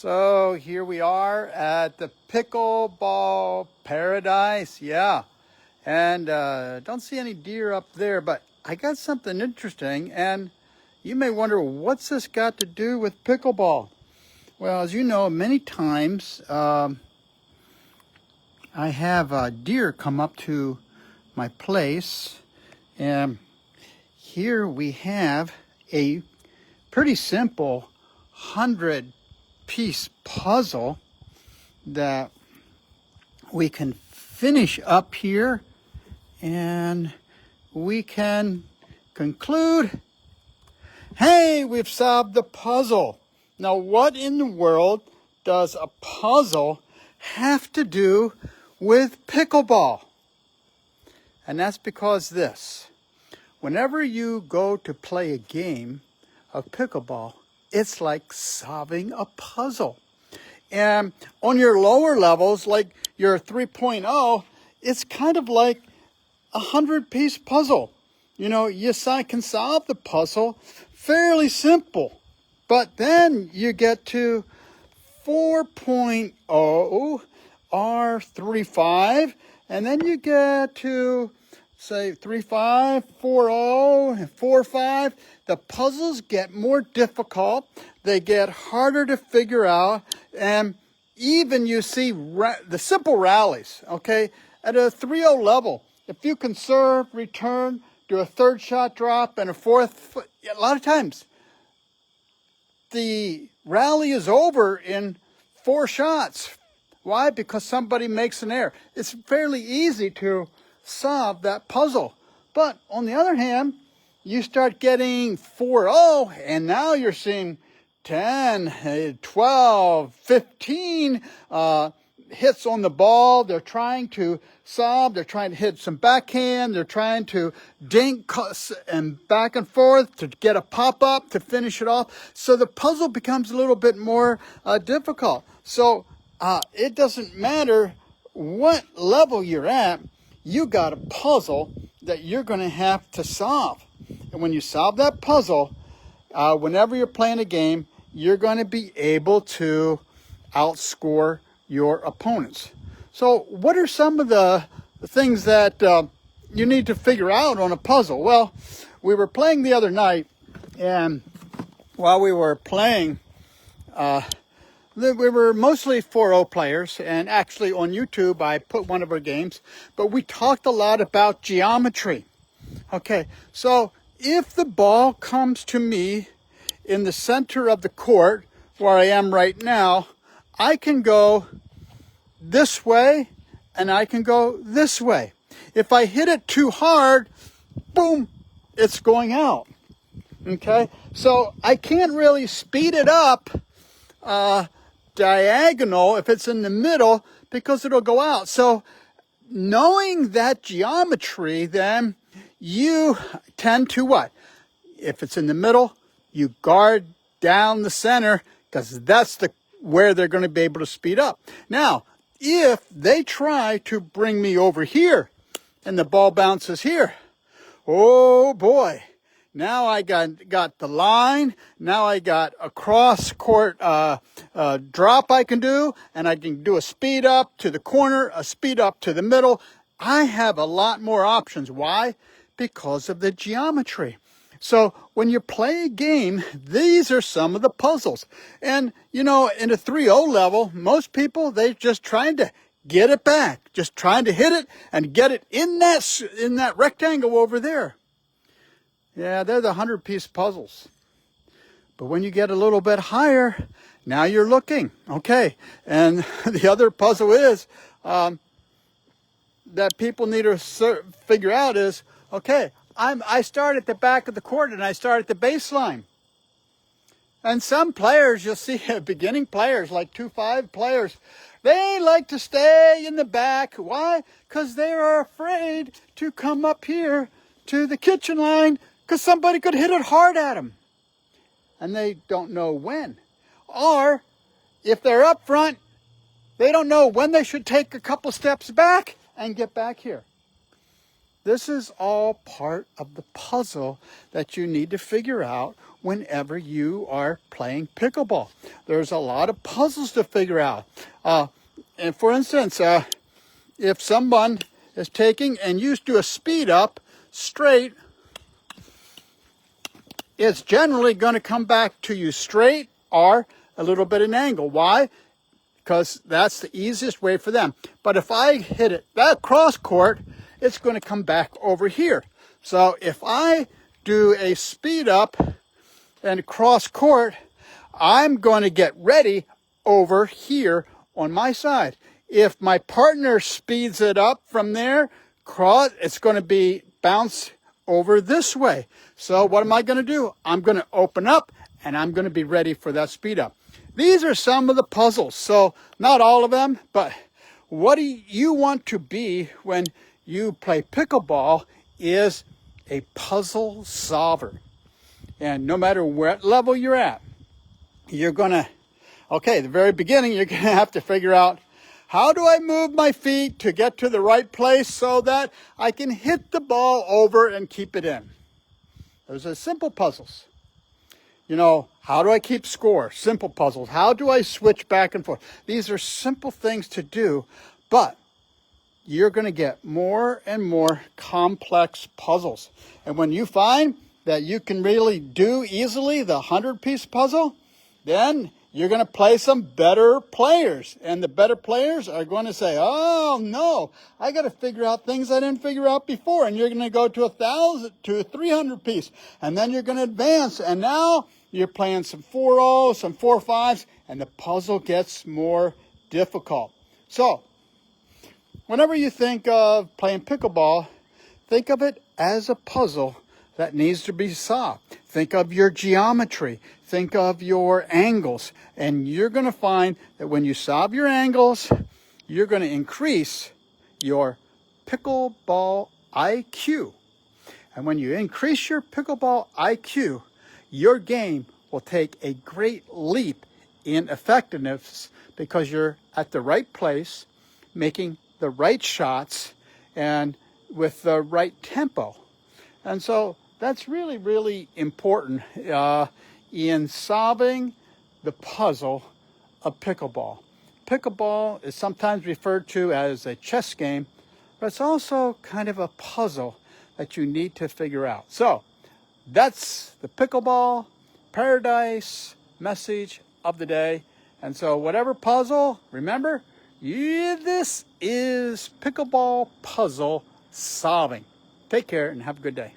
So here we are at the Pickleball Paradise, yeah. And don't see any deer up there, but I got something interesting, and you may wonder, what's this got to do with pickleball? Well, as you know, many times I have deer come up to my place, and here we have a pretty simple 100-piece puzzle that we can finish up here, and we can conclude, hey, we've solved the puzzle. Now, what in the world does a puzzle have to do with pickleball? And that's because this. Whenever you go to play a game of pickleball, it's like solving a puzzle. And on your lower levels, like your 3.0, it's kind of like a 100-piece puzzle. You know, you can solve the puzzle fairly simple. But then you get to 4.0 R35, and then you get to, say, 3.5, 4.0, and 4.5. The puzzles get more difficult. They get harder to figure out. And even you see the simple rallies, okay? At a 3.0 level, if you can serve, return, do a third shot drop, and a fourth, a lot of times, the rally is over in 4 shots. Why? Because somebody makes an error. It's fairly easy to solve that puzzle. But on the other hand, you start getting 4.0, and now you're seeing 10, 12, 15 hits on the ball. They're trying to solve. They're trying to hit some backhand. They're trying to dink and back and forth to get a pop-up to finish it off. So the puzzle becomes a little bit more difficult. So it doesn't matter what level you're at, you got a puzzle that you're going to have to solve. And when you solve that puzzle, whenever you're playing a game, you're going to be able to outscore your opponents. So what are some of the things that you need to figure out on a puzzle? Well, we were playing the other night, and while we were playing, we were mostly 4.0 players, and actually on YouTube I put one of our games, but we talked a lot about geometry. Okay, so if the ball comes to me in the center of the court, where I am right now, I can go this way and I can go this way. If I hit it too hard, boom, it's going out. Okay, so I can't really speed it up diagonal if it's in the middle, because it'll go out. So knowing that geometry, then you tend to what? If it's in the middle, you guard down the center, because that's where they're going to be able to speed up. Now, if they try to bring me over here and the ball bounces here, oh boy, now I got the line, now I got a cross court drop I can do, and I can do a speed up to the corner, a speed up to the middle. I have a lot more options. Why? Because of the geometry. So when you play a game, these are some of the puzzles. And, you know, in a 3.0 level, most people, they're just trying to get it back, just trying to hit it and get it in that rectangle over there. Yeah, they're the 100-piece puzzles. But when you get a little bit higher, now you're looking. Okay, and the other puzzle is that people need to figure out is, okay, I start at the back of the court and I start at the baseline. And some players, you'll see beginning players, like 2.5 players, they like to stay in the back. Why? Because they are afraid to come up here to the kitchen line, because somebody could hit it hard at them. And they don't know when. Or if they're up front, they don't know when they should take a couple steps back and get back here. This is all part of the puzzle that you need to figure out whenever you are playing pickleball. There's a lot of puzzles to figure out. And for instance, if someone is taking and you do a speed up straight, it's generally going to come back to you straight or a little bit at an angle. Why? Because that's the easiest way for them. But if I hit it that cross court, it's going to come back over here. So if I do a speed up and cross court, I'm going to get ready over here on my side. If my partner speeds it up from there, it's going to be bounce over this way. So what am I going to do? I'm going to open up and I'm going to be ready for that speed up. These are some of the puzzles. So not all of them, but what do you want to be when you play pickleball is a puzzle solver. And no matter what level you're at, you're going to, the very beginning, you're going to have to figure out, how do I move my feet to get to the right place so that I can hit the ball over and keep it in? Those are simple puzzles. You know, how do I keep score? Simple puzzles. How do I switch back and forth? These are simple things to do, but you're going to get more and more complex puzzles. And when you find that you can really do easily the 100-piece puzzle, then you're going to play some better players. And the better players are going to say, oh, no, I got to figure out things I didn't figure out before. And you're going to go to 1,000, to a 300-piece. And then you're going to advance. And now you're playing some 4-0, some 4-5s, and the puzzle gets more difficult. So whenever you think of playing pickleball, think of it as a puzzle that needs to be solved. Think of your geometry. Think of your angles. And you're going to find that when you solve your angles, you're going to increase your pickleball IQ. And when you increase your pickleball IQ, your game will take a great leap in effectiveness because you're at the right place, making the right shots, and with the right tempo. And so that's really, really important in solving the puzzle of pickleball. Pickleball is sometimes referred to as a chess game, but it's also kind of a puzzle that you need to figure out. So that's the pickleball paradise message of the day. And so whatever puzzle, remember, this is pickleball puzzle solving. Take care and have a good day.